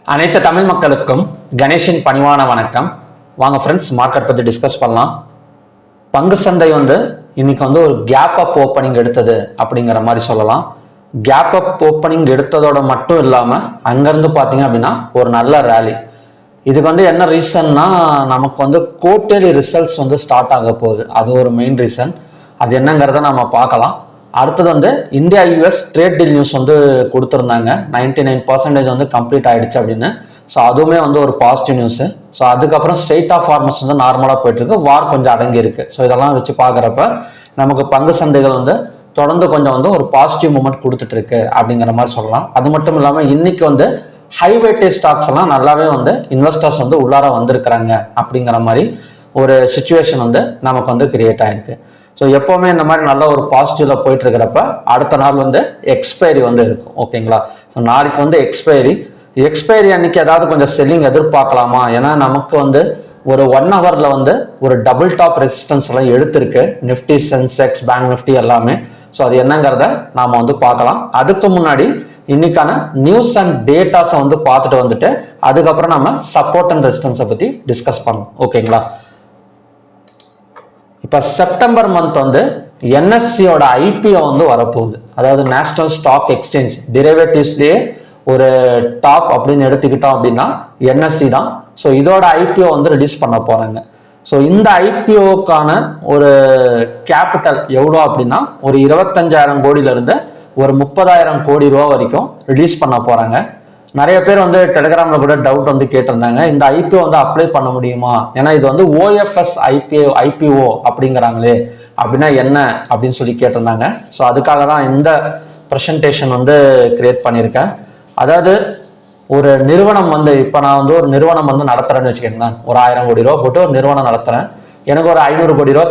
அனைத்து தமிழ் மக்களுக்கும் கணேஷின் பணிவான வணக்கம். வாங்க ஃப்ரெண்ட்ஸ், மார்க்கெட் பற்றி டிஸ்கஸ் பண்ணலாம். பங்கு சந்தை இன்னைக்கு ஒரு கேப் அப் ஓப்பனிங் எடுத்தது அப்படிங்கிற மாதிரி சொல்லலாம். கேப் அப் ஓப்பனிங் எடுத்ததோட மட்டும் இல்லாமல் அங்கேருந்து பார்த்தீங்க அப்படின்னா ஒரு நல்ல ரேலி. இதுக்கு என்ன ரீசன்னா, நமக்கு குவார்ட்டர்லி ரிசல்ட்ஸ் ஸ்டார்ட் ஆக போகுது. அது ஒரு மெயின் ரீசன். அது என்னங்கிறத நம்ம பார்க்கலாம். அடுத்தது India US trade deal news கொடுத்துருந்தாங்க. 99% கம்ப்ளீட் ஆயிடுச்சு அப்படின்னு. ஸோ அதுவுமே ஒரு பாசிட்டிவ் நியூஸு. ஸோ அதுக்கப்புறம் ஸ்ட்ரெயிட் ஆஃப் ஃபார்மர்ஸ் நார்மலாக போயிட்டு இருக்கு. வார் கொஞ்சம் அடங்கி இருக்கு. ஸோ இதெல்லாம் வச்சு பார்க்குறப்ப நமக்கு பங்கு சந்தைகள் தொடர்ந்து கொஞ்சம் ஒரு பாசிட்டிவ் மூமெண்ட் கொடுத்துட்டு இருக்கு அப்படிங்கிற மாதிரி சொல்லலாம். அது மட்டும் இல்லாமல் இன்னைக்கு ஹை வெயிட்டேஜ் ஸ்டாக்ஸ் எல்லாம் நல்லாவே இன்வெஸ்டர்ஸ் உள்ளார வந்திருக்கிறாங்க அப்படிங்கிற மாதிரி ஒரு சுச்சுவேஷன் நமக்கு கிரியேட் ஆயிருக்கு. ஸோ எப்போவுமே இந்த மாதிரி நல்ல ஒரு பாசிட்டிவ்ல போயிட்டு இருக்கிறப்ப அடுத்த நாள் எக்ஸ்பைரி இருக்கும். ஓகேங்களா? ஸோ நாளைக்கு எக்ஸ்பைரி அன்னைக்கு ஏதாவது கொஞ்சம் செல்லிங் எதிர்பார்க்கலாமா? ஏன்னா நமக்கு ஒரு 1 ஹவர்ல ஒரு டபுள் டாப் ரெசிஸ்டன்ஸ் எல்லாம் எடுத்திருக்கு. நிஃப்டி, சென்செக்ஸ், பேங்க் நிஃப்டி எல்லாமே. ஸோ அது என்னங்கிறத நாம பார்க்கலாம். அதுக்கு முன்னாடி இன்னைக்கான நியூஸ் அண்ட் டேட்டாஸை பார்த்துட்டு அதுக்கப்புறம் நம்ம சப்போர்ட் அண்ட் ரெசிஸ்டன்ஸை பத்தி டிஸ்கஸ் பண்ணலாம். ஓகேங்களா? இப்போ செப்டம்பர் மந்த் என்எஸ்சியோட ஐபிஓ வரப்போகுது. அதாவது நேஷனல் ஸ்டாக் எக்ஸ்சேஞ்ச் டெரிவேட்டிவ்ஸ்லேயே ஒரு டாப் அப்படின்னு எடுத்துக்கிட்டோம் அப்படின்னா என்எஸ்சி தான். ஸோ இதோட ஐபிஓ ரிலீஸ் பண்ண போறாங்க. ஸோ இந்த ஐபிஓக்கான ஒரு கேபிட்டல் எவ்வளோ அப்படின்னா ஒரு 25,000 கோடியிலிருந்து ஒரு 30,000 கோடி ரூபா வரைக்கும் ரிலீஸ் பண்ண போறாங்க. நிறைய பேர் டெலிகிராம்ல கூட டவுட் கேட்டிருந்தாங்க, இந்த ஐபிஓ அப்ளை பண்ண முடியுமா? ஏன்னா இது ஓஎஃப்எஸ் ஐபிஓ அப்படிங்கிறாங்களே, அப்படின்னா என்ன அப்படின்னு சொல்லி கேட்டிருந்தாங்க. ஸோ அதுக்காக தான் இந்த ப்ரெசன்டேஷன் கிரியேட் பண்ணியிருக்கேன். அதாவது ஒரு நிறுவனம் இப்போ நான் ஒரு நிறுவனம் நடத்துறேன்னு வச்சுக்கோங்களேன். ஒரு 1000 கோடி ரூபா போட்டு ஒரு நிறுவனம் நடத்துறேன். எனக்கு ஒரு 500 கோடி ரூபா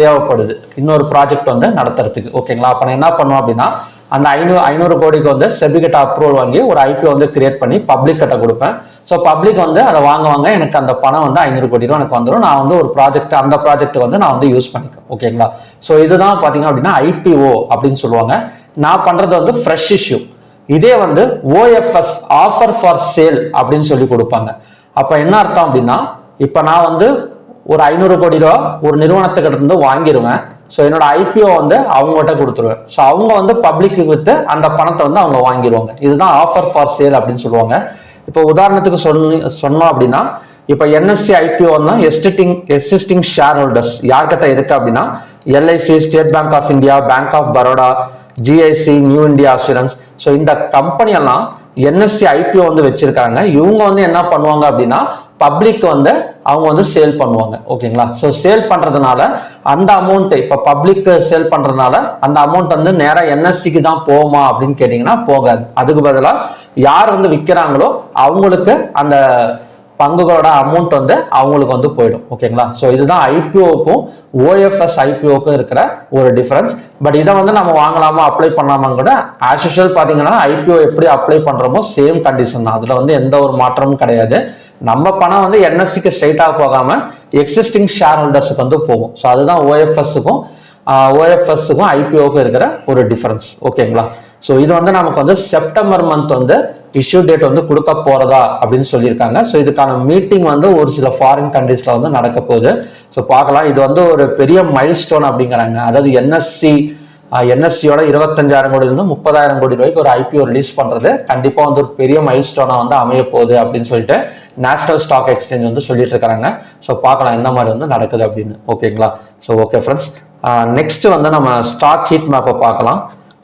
தேவைப்படுது இன்னொரு ப்ராஜெக்ட் நடத்துறதுக்கு. ஓகேங்களா? அப்போ நான் என்ன பண்ணுவோம் அப்படின்னா, அந்த 500 கோடிக்கு செபி கிட்ட அப்ரூவல் வாங்கி ஒரு ஐபிஓ கிரியேட் பண்ணி பப்ளிக் கிட்ட கொடுப்பேன். ஸோ பப்ளிக் அதை வாங்குவாங்க. எனக்கு அந்த பணம் 500 கோடி ரூபா எனக்கு வந்துடும். நான் ஒரு ப்ராஜெக்ட், அந்த ப்ராஜெக்ட் நான் யூஸ் பண்ணிப்பேன். ஓகேங்களா? ஸோ இதுதான் பார்த்தீங்க அப்படின்னா ஐபிஓ அப்படின்னு சொல்லுவாங்க. நான் பண்றது ஃப்ரெஷ் இஷ்யூ. இதே ஓஎஃப்எஸ் ஆஃபர் ஃபார் சேல் அப்படின்னு சொல்லி கொடுப்பாங்க. அப்போ என்ன அர்த்தம் அப்படின்னா, இப்போ நான் ஒரு 500 கோடி ரூபா ஒரு நிறுவனத்துக்கிட்ட இருந்து வாங்கிடுவேன். ஸோ என்னோட ஐபிஓ அவங்ககிட்ட கொடுத்துருவேன். ஸோ அவங்க பப்ளிக்கு வித்து அந்த பணத்தை அவங்க வாங்கிடுவாங்க. இதுதான் ஆஃபர் ஃபார் சேல் அப்படின்னு சொல்லுவாங்க. இப்போ உதாரணத்துக்கு சொன்னோம் அப்படின்னா, இப்போ NSE IPO existing shareholders யார்கிட்ட இருக்கு அப்படின்னா, LIC, State Bank of India, Bank of Baroda, GIC, New India Assurance. So இந்த கம்பெனி எல்லாம் என்எஸ்சி ஐபிஓ வச்சிருக்காங்க. இவங்க என்ன பண்ணுவாங்க அப்படின்னா, பப்ளிக் அவங்க சேல் பண்ணுவாங்க. ஓகேங்களா? ஸோ சேல் பண்றதுனால அந்த அமௌண்ட், இப்போ பப்ளிக் சேல் பண்றதுனால அந்த அமௌண்ட் நேரா என்எஸ்சிக்கு தான் போகுமா அப்படின்னு கேட்டீங்கன்னா போகாது. அதுக்கு பதிலாக யார் விற்கிறாங்களோ அவங்களுக்கு அந்த பங்குகளோட அமௌண்ட் அவங்களுக்கு போயிடும். ஓகேங்களா? ஸோ இதுதான் ஐபிஓக்கும் ஓஎஃப்எஸ் ஐபிஓக்கும் இருக்கிற ஒரு டிஃபரன்ஸ். பட் இதை நம்ம வாங்கலாமா, அப்ளை பண்ணலாமான்னு கூட ஆஸ் யூஷுவல் பார்த்தீங்கன்னா ஐபிஓ எப்படி அப்ளை பண்றோமோ சேம் கண்டிஷன் தான். அதுல எந்த ஒரு மாற்றமும் கிடையாது. நம்ம பணம் என்எஸ்சிக்கு ஸ்ட்ரைட்டாக போகாம எக்ஸிஸ்டிங் ஷேர் ஹோல்டர்ஸுக்கு போகும். ஸோ அதுதான் ஓஎஃப்எஸ்க்கும் ஐபிஓக்கும் இருக்கிற ஒரு டிஃபரன்ஸ். ஓகேங்களா? ஸோ இது நமக்கு செப்டம்பர் மந்த் இஷ்யூ டேட் கொடுக்க போறதா அப்படின்னு சொல்லியிருக்காங்க. ஸோ இதுக்கான மீட்டிங் ஒரு சில ஃபாரின் கண்ட்ரீஸ்ல நடக்க போகுது. ஸோ பார்க்கலாம். இது ஒரு பெரிய மைல் ஸ்டோன் அப்படிங்கிறாங்க. அதாவது என்எஸ்சியோட 25,000 கோடியிலிருந்து 30,000 கோடி ரூபாய்க்கு ஒரு ஐபிஓ ரிலீஸ் பண்றது கண்டிப்பா ஒரு பெரிய மைல் ஸ்டோனா அமைய போகுது அப்படின்னு சொல்லிட்டு நேஷனல் ஸ்டாக் எக்ஸ்சேஞ்ச் சொல்லிட்டு இருக்காங்க. ஸோ பார்க்கலாம் என்ன மாதிரி நடக்குது அப்படின்னு. ஓகேங்களா? ஸோ ஓகே ஃப்ரெண்ட்ஸ், நெக்ஸ்ட் நம்ம ஸ்டாக் ஹீட் மேப்பை பார்க்கலாம்.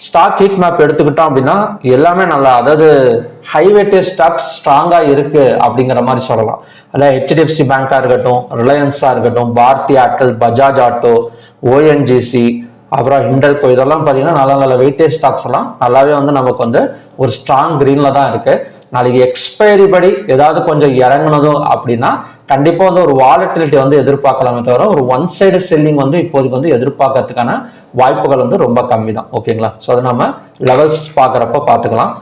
ஸ்டாக் ஹீட் மேப் எடுத்துக்கிட்டோம் அப்படின்னா எல்லாமே நல்லா, அதாவது ஹை வெயிட்டேஜ் ஸ்டாக்ஸ் ஸ்ட்ராங்கா இருக்கு அப்படிங்கிற மாதிரி சொல்லலாம். அதாவது ஹெச்டிஎஃப்சி பேங்கா இருக்கட்டும், ரிலையன்ஸா இருக்கட்டும், Bharti Airtel, Bajaj Auto, ONGC, அப்புறம் ஹிண்டல்கோ, இதெல்லாம் பார்த்தீங்கன்னா நல்ல நல்ல வெயிட்டேஜ் ஸ்டாக்ஸ் எல்லாம் நல்லாவே நமக்கு ஒரு ஸ்ட்ராங் கிரீன்ல தான் இருக்கு. நாளைக்கு எக்ஸ்பைரி படி ஏதாவது கொஞ்சம் இறங்குனதும் அப்படின்னா கண்டிப்பா ஒரு வாலட்டிலிட்டி எதிர்பார்க்கலாமே தவிர ஒரு ஒன் சைடு செல்லிங் இப்போதைக்கு எதிர்பார்க்கறதுக்கான வாய்ப்புகள் ரொம்ப கம்மி தான். ஓகேங்களா? ஸோ அதை நம்ம லெவல்ஸ் பார்க்குறப்ப பார்த்துக்கலாம்.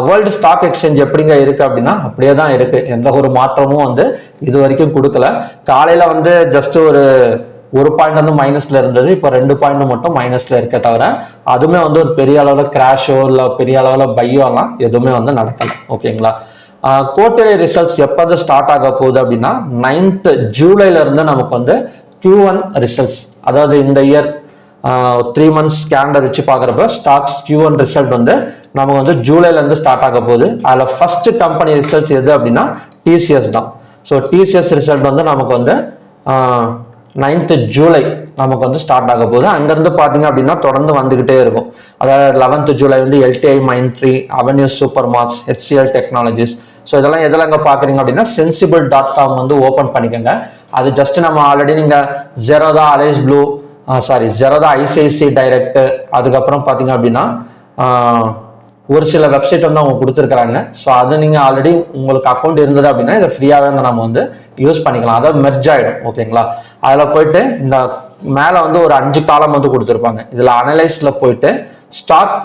வேர்ல்டு ஸ்டாக் எக்ஸ்சேஞ்ச் எப்படிங்க இருக்கு அப்படின்னா அப்படியே தான் இருக்கு. எந்த ஒரு மாற்றமும் இது வரைக்கும் கொடுக்கல. காலையில ஜஸ்ட் ஒரு பாயிண்ட் மைனஸ்ல இருந்தது. இப்போ 2 பாயிண்ட் மட்டும் மைனஸ்ல இருக்க தவிர அதுவுமே ஒரு பெரிய அளவுல கிராஷோ இல்லை பெரிய அளவுல பையோ எல்லாம் எதுவுமே நடக்கல. ஓகேங்களா? குவார்டர்லி ரிசல்ட்ஸ் எப்போ ஸ்டார்ட் ஆக போகுது அப்படின்னா 9th ஜூலைல இருந்து நமக்கு வந்து Q1 ரிசல்ட்ஸ், அதாவது இந்த இயர் 3 months கேலண்டர் வச்சு பார்க்குறப்ப ஸ்டாக்ஸ் Q1 ரிசல்ட் வந்து நமக்கு வந்து ஜூலைல இருந்து ஸ்டார்ட் ஆக போகுது. அதில் ஃபர்ஸ்ட் கம்பெனி ரிசல்ட் எது அப்படின்னா டிசிஎஸ் தான். ஸோ டிசிஎஸ் ரிசல்ட் வந்து நமக்கு வந்து 9th ஜூலை நமக்கு வந்து ஸ்டார்ட் ஆக போகுது. அங்கேருந்து பார்த்தீங்க அப்படின்னா தொடர்ந்து வந்துகிட்டே இருக்கும். அதாவது 11th ஜூலை வந்து LTI Mindtree, avenues super marts, HCL technologies. So இதெல்லாம் எதில் அங்கே பார்க்குறீங்க அப்படின்னா sensible.com வந்து ஓப்பன் பண்ணிக்கோங்க. அது ஜஸ்ட் நம்ம ஆல்ரெடி நீங்கள் Zerodha, Alice Blue, Zerodha ICICI direct, அதுக்கப்புறம் பார்த்தீங்க அப்படின்னா ஒரு சில வெப்சைட் வந்து அவங்க கொடுத்துருக்காங்க. ஸோ அது நீங்கள் ஆல்ரெடி உங்களுக்கு அக்கௌண்ட் இருந்தது அப்படின்னா இதை ஃப்ரீயாகவே வந்து நம்ம வந்து யூஸ் பண்ணிக்கலாம். அதாவது மெர்ஜ் ஆகிடும். ஓகேங்களா? அதில் போயிட்டு இந்த மேலே வந்து ஒரு 5 காலம் வந்து கொடுத்துருப்பாங்க. இதில் அனலைஸில் போயிட்டு ஸ்டாக்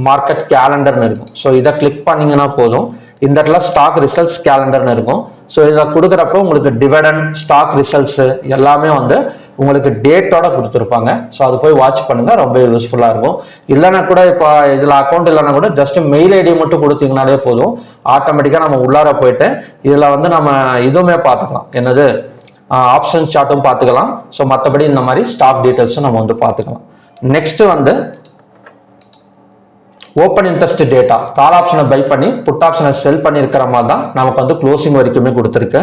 மார்க்கெட் கேலண்டர்னு இருக்கும். ஸோ இதை கிளிக் பண்ணிங்கன்னா போதும். இந்த இடத்துல ஸ்டாக் ரிசல்ட்ஸ் கேலண்டர்னு இருக்கும். ஸோ இதில் கொடுக்குறப்போ உங்களுக்கு டிவிடெண்ட், ஸ்டாக் ரிசல்ட்ஸு எல்லாமே வந்து உங்களுக்கு டேட்டோட கொடுத்துருப்பாங்க. ஸோ அது போய் வாட்ச் பண்ணுங்க, ரொம்ப யூஸ்ஃபுல்லாக இருக்கும். இல்லைன்னா கூட இப்போ இதில் அக்கௌண்ட் இல்லைன்னா கூட ஜஸ்ட் மெயில் ஐடி மட்டும் கொடுத்தீங்கனாலே போதும், ஆட்டோமேட்டிக்காக நம்ம உள்ளார போயிட்டு இதில் வந்து நம்ம இதுவுமே பார்த்துக்கலாம், என்னது ஆப்ஷன் சார்ட்டும் பார்த்துக்கலாம். ஸோ மற்றபடி இந்த மாதிரி ஸ்டாக் டீட்டெயில்ஸும் நம்ம வந்து பார்த்துக்கலாம். நெக்ஸ்ட் வந்து ஓப்பன் இன்ட்ரெஸ்ட் டேட்டா, கால் ஆப்ஷனை பை பண்ணி புட் ஆப்ஷனை செல் பண்ணியிருக்கிற மாதிரி தான் நமக்கு வந்து க்ளோசிங் வரைக்குமே கொடுத்துருக்கு.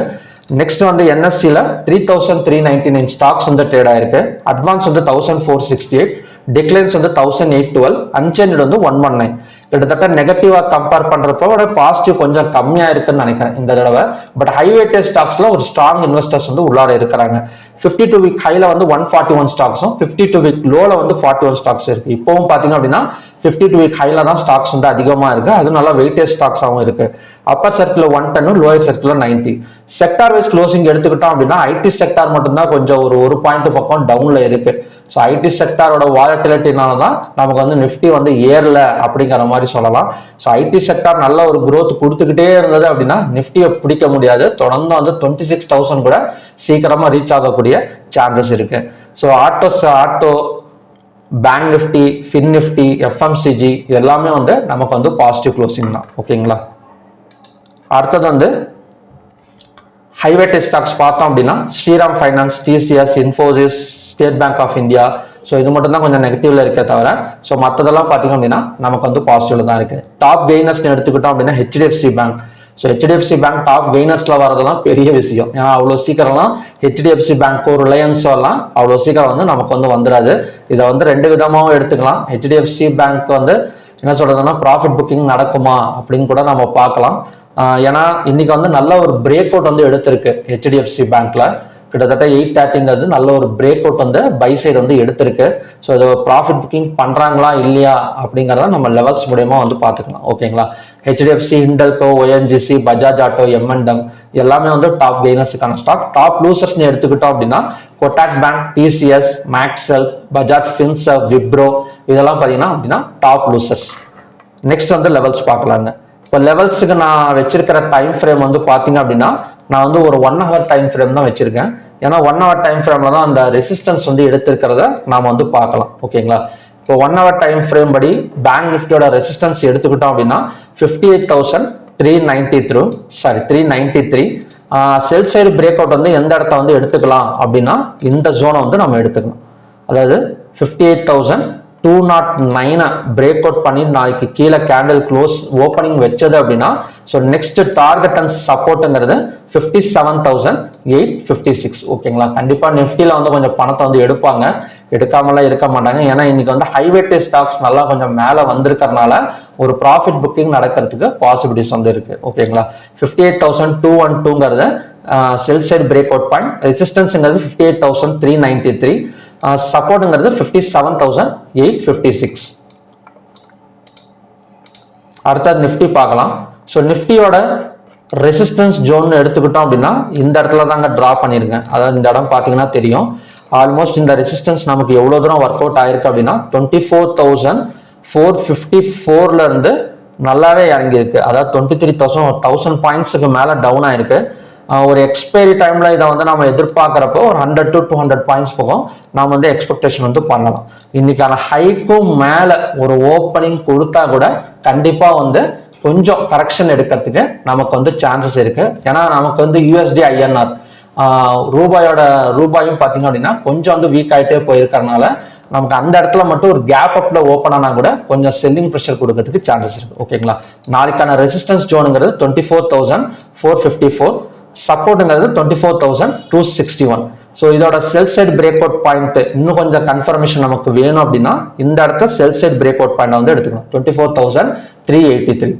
நெக்ஸ்ட் வந்து என்எஸ்சியில் 3399 ஸ்டாக்ஸ் வந்து ட்ரேட் ஆயிருக்கு. அட்வான்ஸ் வந்து 1468, டிக்ளைன்ஸ் வந்து 1812, அன்சேஞ்ச் வந்து 119. கிட்டத்தட்ட நெகட்டிவா கம்பேர் பண்றப்போ பாசிட்டிவ் கொஞ்சம் கம்மியா இருக்குன்னு நினைக்கிறேன் இந்த தடவை. பட் ஹை வெயிட்டேஜ் ஸ்டாக்ஸ்ல ஒரு ஸ்ட்ராங் இன்வெஸ்டர்ஸ் வந்து உள்ளார இருக்கிறாங்க. 52 வீக் ஹைல வந்து 141 ஸ்டாக்ஸும் 52 வீக் லோல வந்து 41 ஸ்டாக்ஸ் இருக்கு. இப்பவும் பாத்தீங்க அப்படின்னா 52 வீக் ஹைல தான் ஸ்டாக்ஸ் வந்து அதிகமா இருக்கு. அது நல்லா வெயிட்டேஜ் ஸ்டாக்ஸாகவும் இருக்கு. Upper circle 110, lower circle 90. Sector wise closing எடுத்துக்கிட்டோம் அப்படின்னா ஐடி செக்டார் மட்டும்தான் கொஞ்சம் ஒரு பாயிண்ட் பக்கம் டவுன்ல இருக்கு. ஸோ ஐடி செக்டாரோட வாலட்டிலிட்டினால தான் நமக்கு வந்து நிஃப்டி வந்து ஏறல அப்படிங்கிற மாதிரி சொல்லலாம். ஸோ ஐடி செக்டார் நல்ல ஒரு growth கொடுத்துக்கிட்டே இருந்தது அப்படின்னா நிஃப்டியை பிடிக்க முடியாது. தொடர்ந்து வந்து 26,000 கூட சீக்கிரமா ரீச் ஆகக்கூடிய சான்சஸ் இருக்கு. So auto, bank Nifty, fin Nifty, FMCG எல்லாமே வந்து நமக்கு வந்து பாசிட்டிவ் க்ளோசிங் தான். ஓகேங்களா? அடுத்தது வந்து ஹைவேட்டேஜ் ஸ்டாக்ஸ் பார்த்தோம் அப்படின்னா Shriram finance, TCS, Infosys, State Bank of India. So இது மட்டும் தான் கொஞ்சம் நெகட்டிவ்ல இருக்கே தவிர ஸோ மற்றதெல்லாம் பார்த்தீங்க அப்படின்னா நமக்கு வந்து பாசிட்டிவ்ல தான் இருக்கு. டாப் கெய்னர்ஸ் எடுத்துக்கிட்டோம் அப்படின்னா HDFC bank. So HDFC bank top கெய்னர்ஸ்ல வரதெல்லாம் பெரிய விஷயம். ஏன்னா அவ்வளோ சீக்கிரம்லாம் ஹெச்டிஎஃப்சி பேங்க்கோ ரிலையன்ஸோ எல்லாம் அவ்வளோ சீக்கிரம் வந்து நமக்கு வந்து வந்துடாது. இதை வந்து 2 விதமாகவும் எடுத்துக்கலாம். ஹெச்டிஎஃப்சி பேங்க் வந்து என்ன சொல்றதுன்னா ப்ராஃபிட் புக்கிங் நடக்குமா அப்படின்னு கூட நம்ம பார்க்கலாம். ஏன்னா இன்னைக்கு வந்து நல்ல ஒரு பிரேக் அவுட் வந்து எடுத்திருக்கு ஹெச்டிஎஃப்சி பேங்க்ல. கிட்டத்தட்ட 830 நல்ல ஒரு பிரேக் அவுட் வந்து பை சைடு வந்து எடுத்திருக்கு. ஸோ இது ப்ராஃபிட் புக்கிங் பண்றாங்களா இல்லையா அப்படிங்கிறத நம்ம லெவல்ஸ் மூலியமா வந்து பார்த்துக்கலாம். ஓகேங்களா? HDFC, Hindalco, ONGC, Bajaj auto, M&M எல்லாமே வந்து டாப் கெய்னர்ஸுக்கான ஸ்டாக். டாப் லூசர்ஸ் எடுத்துக்கிட்டோம் அப்படின்னா கோட்டாக் பேங்க், டிசிஎஸ், மேக்ஸெல், பஜாஜ் ஃபின்சர்வ், விப்ரோ இதெல்லாம் பார்த்தீங்கன்னா அப்படின்னா டாப் லூசர்ஸ். நெக்ஸ்ட் வந்து லெவல்ஸ் பார்க்கலாங்க. இப்போ லெவல்ஸுக்கு நான் வச்சிருக்கிற டைம் ஃப்ரேம் வந்து பார்த்தீங்க அப்படின்னா நான் வந்து ஒரு 1 hour டைம் ஃப்ரேம் தான் வச்சிருக்கேன். ஏன்னா 1 hour டைம் ஃப்ரேம்ல தான் அந்த ரெசிஸ்டன்ஸ் வந்து எடுத்திருக்கிறத நாம வந்து பார்க்கலாம். ஓகேங்களா? இப்போ 1 hour டைம் ஃப்ரேம் படி பேங்க் நிஃப்டியோட ரெசிஸ்டன்ஸ் எடுத்துக்கிட்டோம் அப்படின்னா 58,393. செல் சைடு பிரேக் அவுட் வந்து எந்த இடத்த வந்து எடுத்துக்கலாம் அப்படின்னா இந்த ஜோனை வந்து நம்ம எடுத்துக்கலாம். அதாவது 58,209 பிரேக் அவுட் பண்ணி நாளைக்கு கீழே கேண்டில் க்ளோஸ் ஓப்பனிங் வச்சது அப்படின்னா ஸோ நெக்ஸ்ட் டார்கெட் அண்ட் சப்போர்ட்டுங்கிறது 57,856. ஓகேங்களா? கண்டிப்பா நிஃப்டியில வந்து கொஞ்சம் பணத்தை வந்து எடுப்பாங்க, எடுக்காமலாம் இருக்க மாட்டாங்க. ஏன்னா இன்னைக்கு வந்து ஹைவேட்டேஜ் ஸ்டாக்ஸ் நல்லா கொஞ்சம் மேலே வந்திருக்கிறதுனால ஒரு ப்ராஃபிட் புக்கிங் நடக்கிறதுக்கு பாசிபிலிட்டிஸ் வந்து இருக்கு. ஓகேங்களா? 58,212 sell side break out point, ரெசிஸ்டன்ஸ்ங்கிறது 58,393, சப்போர்ட்டுங்கிறது 57,856. அடுத்தது நிஃப்டி பார்க்கலாம். ஸோ நிஃப்டியோட ரெசிஸ்டன்ஸ் ஜோன் எடுத்துக்கிட்டோம் அப்படின்னா இந்த இடத்துல தாங்க டிரா பண்ணியிருக்கேன். அதாவது இந்த இடம் பார்த்தீங்கன்னா தெரியும். ஆல்மோஸ்ட் இந்த ரெசிஸ்டன்ஸ் நமக்கு எவ்வளோ தூரம் ஒர்க் அவுட் ஆயிருக்கு அப்படின்னா 24,454 இருந்து நல்லாவே இறங்கியிருக்கு. அதாவது 23,000 பாயிண்ட்ஸுக்கு மேலே டவுன் ஆயிருக்கு. ஒரு எக்ஸ்பைரி டைம்ல இதை வந்து நம்ம எதிர்பார்க்குறப்போ ஒரு 100 to 200 பாயிண்ட்ஸ் போகும் நாம் வந்து எக்ஸ்பெக்டேஷன் வந்து பண்ணலாம். இன்னைக்கான ஹைக்கும் மேலே ஒரு ஓப்பனிங் கொடுத்தா கூட கண்டிப்பாக வந்து கொஞ்சம் கரெக்ஷன் எடுக்கிறதுக்கு நமக்கு வந்து சான்சஸ் இருக்கு. ஏன்னா நமக்கு வந்து யூஎஸ்டி ஐஎன்ஆர் ரூபாயும் பார்த்தீங்க அப்படின்னா கொஞ்சம் வந்து வீக் ஆகிட்டே போயிருக்கறனால நமக்கு அந்த இடத்துல மட்டும் ஒரு கேப் அப்ல ஓப்பன் ஆனா கூட கொஞ்சம் செல்லிங் ப்ரெஷர் கொடுக்கறதுக்கு சான்சஸ் இருக்கு. ஓகேங்களா, நாளைக்கான ரெசிஸ்டன்ஸ் ஜோனுங்கிறது 24,454, சப்போர்ட்டுங்கிறது 24,261. ஸோ இதோட செல் சைட் பிரேக் அவுட் பாயிண்ட் இன்னும் கொஞ்சம் கன்ஃபர்மேஷன் நமக்கு வேணும் அப்படின்னா இந்த இடத்த செல் சைட் பிரேக் அவுட் பாயிண்ட் வந்து எடுத்துக்கணும் 24,383.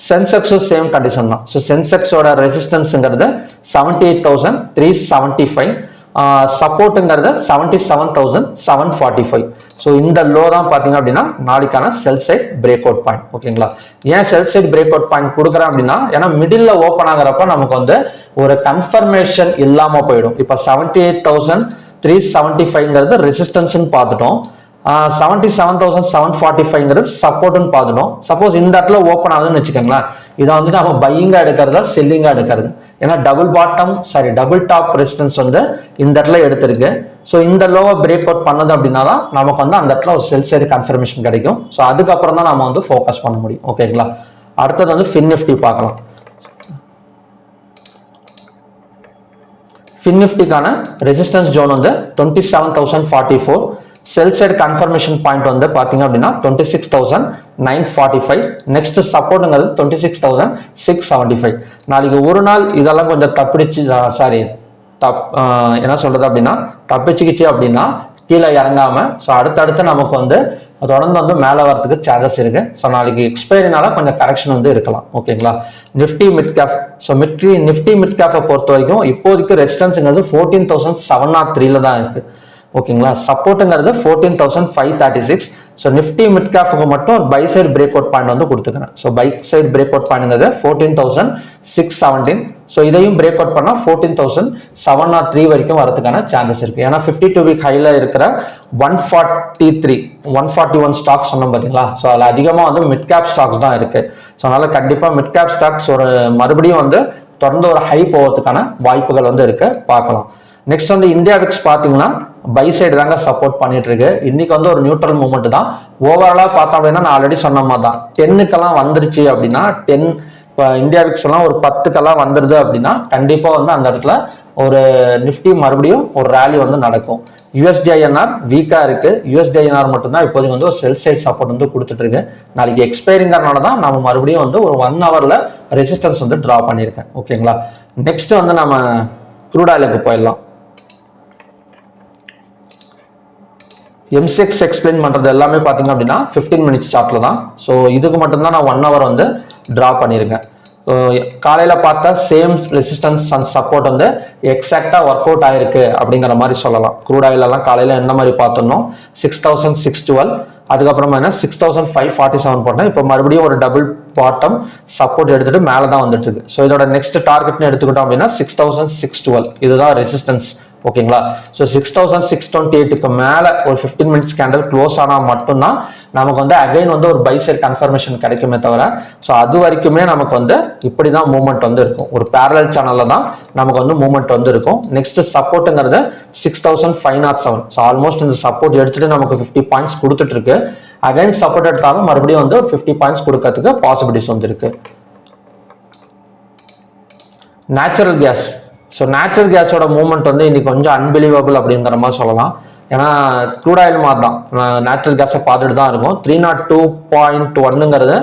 சென்செக்ஸும் சேம் கண்டிஷன் தான். ஸோ சென்செக்ஸோட ரெசிஸ்டன்ஸுங்கிறது 78,375, சப்போர்ட்டுங்கிறது 77,745. ஸோ இந்த லோ தான் பார்த்தீங்க அப்படின்னா நாளைக்கான செல் சைட் பிரேக் அவுட் பாயிண்ட். ஓகேங்களா, ஏன் செல் சைட் பிரேக் அவுட் பாயிண்ட் கொடுக்குறேன் அப்படின்னா ஏன்னா மிடில் ஓப்பன் ஆகிறப்ப நமக்கு வந்து ஒரு கன்ஃபர்மேஷன் இல்லாமல் போயிடும். இப்போ 78,375ங்கிறது ரெசிஸ்டன்ஸ்ன்னு பார்த்துட்டோம், 77,745ங்கிறது சப்போர்ட்னு பார்த்துட்டோம். சப்போஸ் இந்த இடத்துல ஓப்பன் ஆகுதுன்னு வச்சுக்கோங்களேன், இதை வந்து நம்ம பையிங்கா எடுக்கிறதா செல்லிங்கா எடுக்கிறது. ஏன்னா டபுள் டாப் ரெசிஸ்டன்ஸ் வந்து இந்த இடத்துல எடுத்திருக்கு. ஸோ இந்த லோவை பிரேக் அவுட் பண்ணது அப்படின்னா தான் நமக்கு வந்து அந்த இடத்துல ஒரு செல் சைடு கன்ஃபர்மேஷன் கிடைக்கும். ஸோ அதுக்கப்புறம் தான் நம்ம வந்து ஃபோக்கஸ் பண்ண முடியும். ஓகேங்களா, அடுத்தது வந்து ஃபின் நிஃப்டி பார்க்கலாம். ஃபின் நிஃப்டிக்கான ரெசிஸ்டன்ஸ் ஜோன் வந்து 27,044, செல் சைடு கன்ஃபர்மேஷன் பாயிண்ட் வந்து பார்த்தீங்க அப்படின்னா 26,945, நெக்ஸ்ட் சப்போர்ட்டுங்கிறது 26,675. நாளைக்கு ஒரு நாள் இதெல்லாம் கொஞ்சம் என்ன சொல்றது அப்படின்னா தப்பிச்சுக்கிச்சு அப்படின்னா கீழே இறங்காம ஸோ அடுத்தடுத்து நமக்கு வந்து தொடர்ந்து வந்து மேலே வரதுக்கு சார்ஜஸ் இருக்கு. ஸோ நாளைக்கு எக்ஸ்பைரினால கொஞ்சம் கரெக்ஷன் வந்து இருக்கலாம். ஓகேங்களா, Nifty mid cap. So Nifty mid கேப்பை பொறுத்த வரைக்கும் இப்போதைக்கு ரெசிஸ்டன்ஸுங்கிறது 14,703 தான் இருக்கு. ஓகேங்களா, சப்போர்ட்டுங்கிறது 14,536. ஸோ நிஃப்டி மிட் கேஃபுக்கு மட்டும் buy side break out point வந்து கொடுத்துக்கிறேன். So buy side break out பாயிண்ட்ங்கிறது 14,617. ஸோ இதையும் பிரேக் அவுட் பண்ணால் 14,703 வரைக்கும் வரதுக்கான சான்சஸ் இருக்கு. ஏன்னா 52 வீக் ஹைல இருக்கிற 141 ஸ்டாக்ஸ் சொன்னோம் பார்த்தீங்களா, ஸோ அதில் அதிகமாக வந்து மிட் கேப் ஸ்டாக்ஸ் தான் இருக்கு. ஸோ அதனால கண்டிப்பாக மிட் கேப் ஸ்டாக்ஸ் ஒரு மறுபடியும் வந்து தொடர்ந்து ஒரு ஹை போகிறதுக்கான வாய்ப்புகள் வந்து இருக்கு, பார்க்கலாம். நெக்ஸ்ட் வந்து இந்தியா விக்ஸ் பார்த்தீங்கன்னா பை சைடு தாங்க சப்போர்ட் பண்ணிட்டு இருக்கு. இன்னைக்கு வந்து ஒரு நியூட்ரல் மூவ்மெண்ட் தான். ஓவராலா பார்த்தோம் அப்படின்னா நான் ஆல்ரெடி சொன்ன மாதிரி தான் 10க்கெல்லாம் வந்துருச்சு அப்படின்னா 10 இப்போ இந்தியா விக்ஸ் எல்லாம் ஒரு 10க்கெல்லாம் வந்துருது அப்படின்னா கண்டிப்பா வந்து அந்த இடத்துல ஒரு நிஃப்டி மறுபடியும் ஒரு ரேலி வந்து நடக்கும். யூஎஸ்டிஐஎன்ஆர் வீக்கா இருக்கு. யூஎஸ்டிஐஎன்ஆர் மட்டும்தான் இப்போதைக்கு வந்து ஒரு செல் சைட் சப்போர்ட் வந்து கொடுத்துட்டு இருக்கு. நாளைக்கு எக்ஸ்பைரிங்கிறனால தான் நம்ம மறுபடியும் வந்து ஒரு 1 ஹவர்ல ரெசிஸ்டன்ஸ் வந்து டிரா பண்ணியிருக்கேன். ஓகேங்களா, நெக்ஸ்ட் வந்து நம்ம க்ரூட் ஆயிலுக்கு போயிடலாம். எம்சிஎக்ஸ் எக்ஸ்பிளைன் பண்றது எல்லாமே பார்த்தீங்க அப்படின்னா 15 மினிட்ஸ் சார்ட்ல தான். ஸோ இதுக்கு மட்டும்தான் நான் 1 ஹவர் வந்து டிரா பண்ணியிருக்கேன். காலையில பார்த்தா சேம் ரெசிஸ்டன்ஸ் அண்ட் சப்போர்ட் வந்து எக்ஸாக்டா ஒர்க் அவுட் ஆயிருக்கு அப்படிங்கிற மாதிரி சொல்லலாம். க்ரூட் ஆயில் எல்லாம் காலையில என்ன மாதிரி பார்த்தோம்னோ 6,612, அதுக்கப்புறமா என்ன 6,547 போட்டேன். இப்போ மறுபடியும் ஒரு டபுள் பாட்டம் சப்போர்ட் எடுத்துட்டு மேலே தான் வந்துட்டு இருக்கு. ஸோ இதோட நெக்ஸ்ட் டார்கெட்னு எடுத்துக்கிட்டோம் அப்படின்னா 6,612 இதுதான் ரெசிஸ்டன்ஸ். ஓகேங்களா, ஸோ 6,628க்கு மேலே ஒரு 15 மினிட்ஸ் கேண்டல் க்ளோஸ் ஆனால் மட்டும்தான் நமக்கு வந்து அகைன் வந்து ஒரு பை சைட் கன்ஃபர்மேஷன் கிடைக்குமே தவிர ஸோ அது வரைக்குமே நமக்கு வந்து இப்படி தான் மூவ்மெண்ட் வந்து இருக்கும். ஒரு பேரலல் சேனல்ல தான் நமக்கு வந்து மூவ்மெண்ட் வந்து இருக்கும். நெக்ஸ்ட் சப்போர்ட்டுங்கிறது 6,507. ஸோ ஆல்மோஸ்ட் இந்த சப்போர்ட் எடுத்துட்டு நமக்கு 50 பாயிண்ட்ஸ் கொடுத்துட்டு இருக்கு. அகைன் சப்போர்ட் எடுத்தாலும் மறுபடியும் வந்து 50 பாயிண்ட்ஸ் கொடுக்கறதுக்கு பாசிபிலிட்டிஸ் வந்து இருக்கு. Natural gas. ஸோ நேச்சுரல் கேஸோட மூவ்மெண்ட் வந்து இன்னைக்கு கொஞ்சம் அன்பிலீவபிள் அப்படிங்கிற மாதிரி சொல்லலாம். ஏன்னா க்ரூட் ஆயில் மாதிரி தான் நேச்சுரல் கேஸை பார்த்துட்டு தான் இருக்கும். 302.1ங்கிறது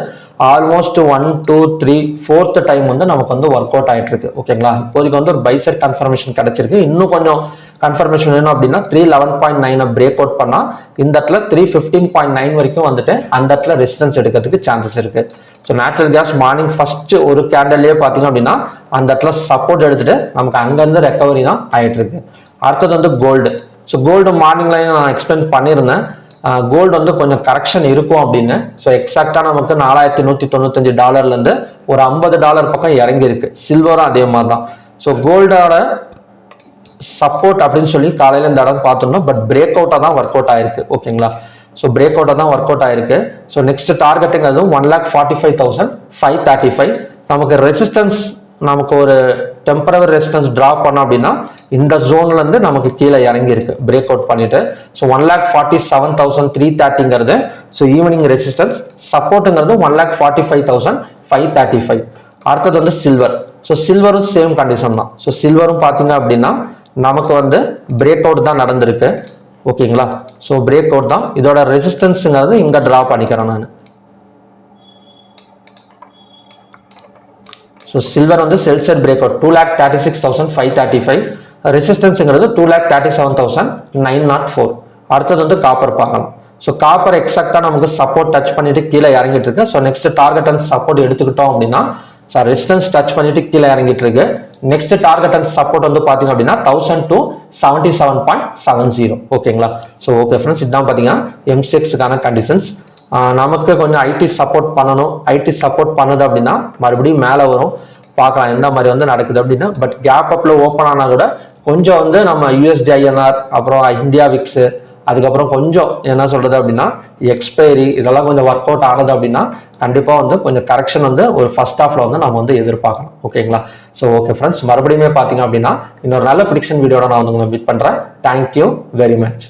ஆல்மோஸ்ட் 1 2 3 4th டைம் வந்து நமக்கு வந்து ஒர்க் அவுட் ஆகிட்டு இருக்கு. ஓகேங்களா, இப்போதைக்கு வந்து ஒரு பைசெட் கன்ஃபர்மேஷன் கிடைச்சிருக்கு. இன்னும் கொஞ்சம் கன்ஃபர்மேஷன் வேணும் அப்படின்னா 311.9 பிரேக் அவுட் பண்ணா இந்த இடத்துல 315.9 வரைக்கும் வந்துட்டு அந்த இடத்துல ரெசிஸ்டன்ஸ் எடுக்கிறதுக்கு சான்சஸ் இருக்கு. So natural gas morning first ஒரு கேண்டல்லே பார்த்தீங்க அப்படின்னா அந்த இடத்துல சப்போர்ட் எடுத்துட்டு நமக்கு அங்கேருந்து ரெக்கவரி தான் ஆகிட்டு இருக்கு. அடுத்தது வந்து கோல்டு. ஸோ கோல்டு மார்னிங்லையும் நான் எக்ஸ்பிளைன் பண்ணியிருந்தேன். கோல்டு வந்து கொஞ்சம் கரெக்ஷன் இருக்கும் அப்படின்னு. ஸோ எக்ஸாக்டா நமக்கு $4,195 ஒரு $50 பக்கம் இறங்கி இருக்கு. சில்வரும் அதே மாதிரி தான். ஸோ கோல்டோட சப்போர்ட் அப்படின்னு சொல்லி காலையில இந்த இடம் பார்த்தோம்னா பட் பிரேக் அவுட்டா தான் ஒர்க் அவுட் ஆயிருக்கு. ஓகேங்களா, ஸோ பிரேக் அவுட்டா தான் ஒர்க் அவுட் ஆயிருக்கு. ஸோ நெக்ஸ்ட் டார்கெட்டுங்கிறது 1,45,535. நமக்கு ரெசிஸ்டன்ஸ் நமக்கு ஒரு டெம்பரவரி ரெசிஸ்டன்ஸ் டிராப் பண்ணோம் அப்படின்னா இந்த ஜோன்ல இருந்து நமக்கு கீழே இறங்கி இருக்கு பிரேக் அவுட் பண்ணிட்டு. ஸோ 1,47,330ங்கிறது ஸோ ஈவினிங் ரெசிஸ்டன்ஸ். சப்போர்ட்டுங்கிறது 1,45,535. அடுத்தது வந்து சில்வர். ஸோ சில்வரும் சேம் கண்டிஷன் தான். ஸோ சில்வரும் பார்த்தீங்க அப்படின்னா நமக்கு வந்து பிரேக் அவுட் தான் நடந்திருக்கு. ஓகேங்களா? ஸோ பிரேக் அவுட் தான். இதோட ரெசிஸ்டன்ஸுங்கிறது இங்கே ட்ரா பண்ணிக்கிறேன் நான். ஸோ சில்வர் வந்து செல்சர் பிரேக் அவுட் 2,36,535. ரெசிஸ்டன்ஸுங்கிறது 2,37,904. அடுத்தது வந்து காப்பர் பார்க்கலாம். ஸோ காப்பர் எக்ஸாக்டாக நமக்கு சப்போர்ட் டச் பண்ணிட்டு கீழே இறங்கிட்டு இருக்கு. So next target and support எடுத்துக்கிட்டோம் அப்படின்னா ரெசிஸ்டன்ஸ் டச் பண்ணிட்டு கீழே இறங்கிட்டு இருக்கு. நெக்ஸ்ட் டார்கெட் அண்ட் சப்போர்ட் வந்து பாத்தீங்க அப்படின்னா 1,277.70. ஓகேங்களா? ஸோ ஓகே ஃப்ரெண்ட்ஸ், இதுதான் பார்த்தீங்கன்னா MCXக்கான கண்டிஷன்ஸ். நமக்கு கொஞ்சம் ஐடி சப்போர்ட் பண்ணணும். ஐடி சப்போர்ட் பண்ணுது அப்படின்னா மறுபடியும் மேலே வரும், பார்க்கலாம் எந்த மாதிரி வந்து நடக்குது அப்படின்னு. பட் கேப் அப்ல ஓப்பன் ஆனால் கூட கொஞ்சம் வந்து நம்ம USD INR, அப்புறம் இந்தியா விக்ஸ், அதுக்கப்புறம் கொஞ்சம் என்ன சொல்றது அப்படின்னா எக்ஸ்பைரி, இதெல்லாம் கொஞ்சம் ஒர்க் அவுட் ஆனது அப்படின்னா கண்டிப்பாக வந்து கொஞ்சம் கரெக்ஷன் வந்து ஒரு ஃபர்ஸ்ட் ஹாஃப்ல வந்து நம்ம வந்து எதிர்பார்க்கலாம். ஓகேங்களா? ஸோ ஓகே ஃப்ரெண்ட்ஸ், மறுபடியும் பார்த்தீங்க அப்படின்னா இன்னொரு நல்ல ப்ரிடிக்ஷன் வீடியோட நான் வந்து உங்களை மீட் பண்றேன். Thank you very much.